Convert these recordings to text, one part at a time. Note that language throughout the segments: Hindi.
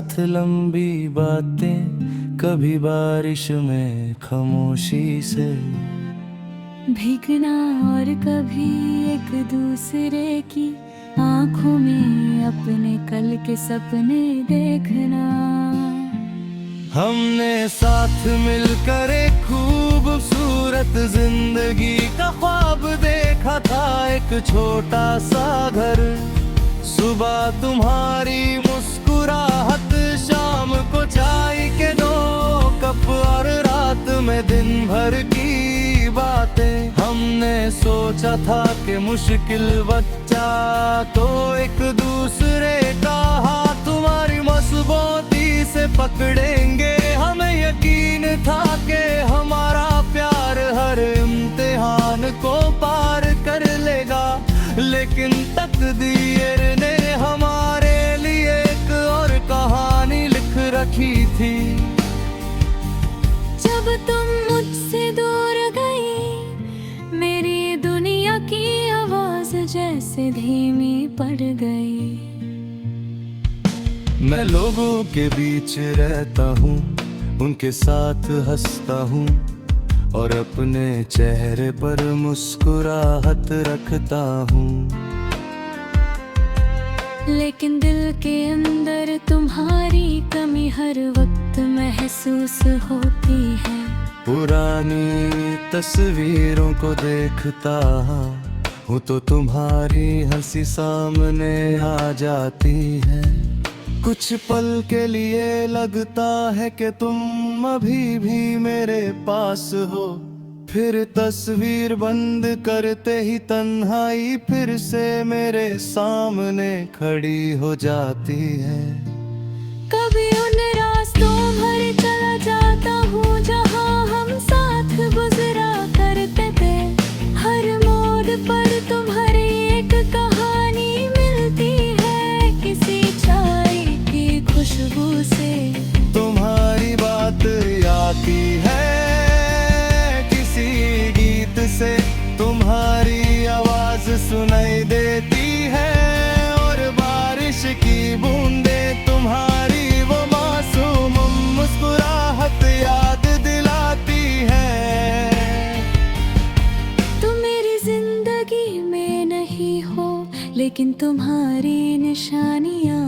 साथ लंबी बातें, कभी बारिश में खामोशी से भीगना और कभी एक दूसरे की आंखों में अपने कल के सपने देखना। हमने साथ मिलकर एक खूबसूरत जिंदगी का ख्वाब देखा था। एक छोटा सा घर, सुबह तुम्हारी मुस्कुराहट, शाम को चाय के 2 कप और रात में दिन भर की बातें। हमने सोचा था कि मुश्किल बच्चा तो एक दूसरे का हाथ तुम्हारी मजबूती से पकड़ेंगे। हमें यकीन था कि हमारा प्यार हर इम्तिहान को पार कर लेगा, लेकिन तकदीर ने हमारे लिए एक और कहानी लिख रखी थी। जब तुम मुझसे दूर गई, मेरी दुनिया की आवाज जैसे धीमी पड़ गई। मैं लोगों के बीच रहता हूँ, उनके साथ हंसता हूँ और अपने चेहरे पर मुस्कुराहट रखता हूँ। लेकिन दिल के अंदर तुम्हारी कमी हर वक्त महसूस होती है। पुरानी तस्वीरों को देखता हूँ तो तुम्हारी हंसी सामने आ जाती है। कुछ पल के लिए लगता है कि तुम अभी भी मेरे पास हो, फिर तस्वीर बंद करते ही तन्हाई फिर से मेरे सामने खड़ी हो जाती है। कभी उन रास्तों भर चला जाता हूँ जहाँ हम साथ गुजरा करते थे। हर मोड़ पर तुम्हारी एक कहानी मिलती है, किसी चाय की खुशबू से तुम्हारी बात आती है, किसी गीत से तुम्हारी आवाज सुनाई देती है, और बारिश की बूंदें तुम्हारी वो मासूम मुस्कुराहट याद दिलाती है। तुम मेरी जिंदगी में नहीं हो, लेकिन तुम्हारी निशानियाँ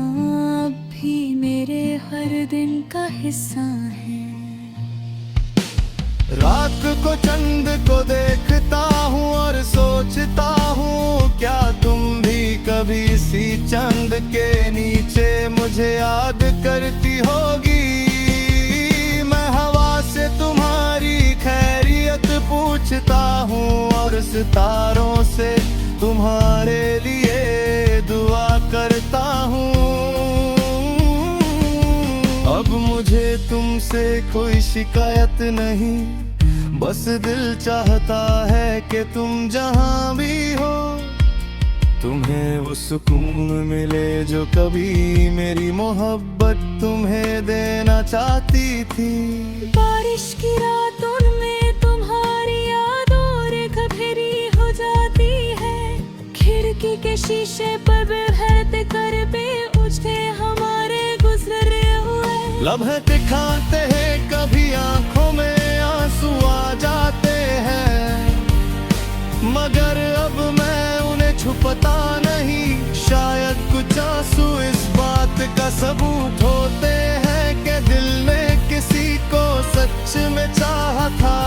अब भी मेरे हर दिन का हिस्सा है। रात को चंद को देखता हूँ और सोचता हूँ, क्या तुम भी कभी इसी चंद के नीचे मुझे याद करती होगी। मैं हवा से तुम्हारी खैरियत पूछता हूँ और सितारों से तुम्हारे लिए दुआ करता हूँ। अब मुझे तुमसे कोई शिकायत नहीं, बस दिल चाहता है कि तुम जहाँ भी हो, तुम्हें वो सुकून मिले जो कभी मेरी मोहब्बत तुम्हें देना चाहती थी। बारिश की रातों में तुम्हारी याद और गहरी हो जाती है। खिड़की के शीशे पर बहते कर पे उठे हमारे गुजरे हुए लम्हे दिखाते हैं, कभी आंखों में आंसू आ जाते हैं, मगर अब मैं उन्हें छुपता नहीं। शायद कुछ आंसू इस बात का सबूत होते हैं कि दिल ने किसी को सच में चाहा था।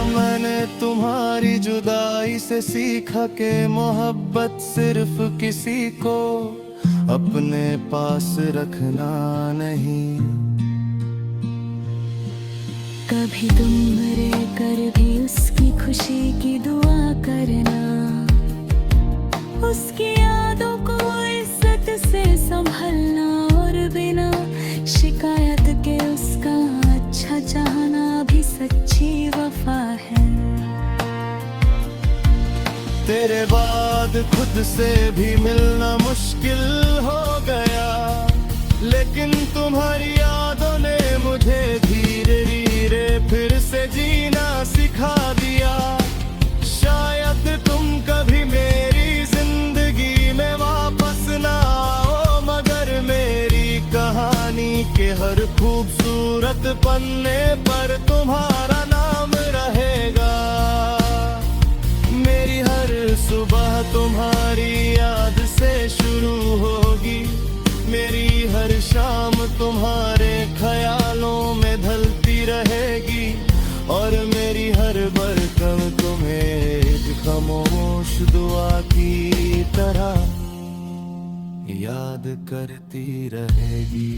मैंने तुम्हारी जुदाई से सीखा कि मोहब्बत सिर्फ किसी को अपने पास रखना नहीं। कभी तुम मरे कर भी उसकी खुशी की दुआ करना, उसकी यादों को इज्जत से संभलना, और बिना शिकायत के उसका अच्छा चाहना भी सच्ची वफा है। तेरे बाद खुद से भी मिलना मुश्किल हो गया, लेकिन तुम्हारी यादों ने मुझे धीरे धीरे फिर से जीना सिखा दिया। शायद तुम कभी मेरी जिंदगी में वापस ना आओ, मगर मेरी हर खूबसूरत पन्ने पर तुम्हारा नाम रहेगा। मेरी हर सुबह तुम्हारी याद से शुरू होगी, मेरी हर शाम तुम्हारे ख्यालों में ढलती रहेगी, और मेरी हर बरकत तुम्हें एक खामोश दुआ की तरह याद करती रहेगी।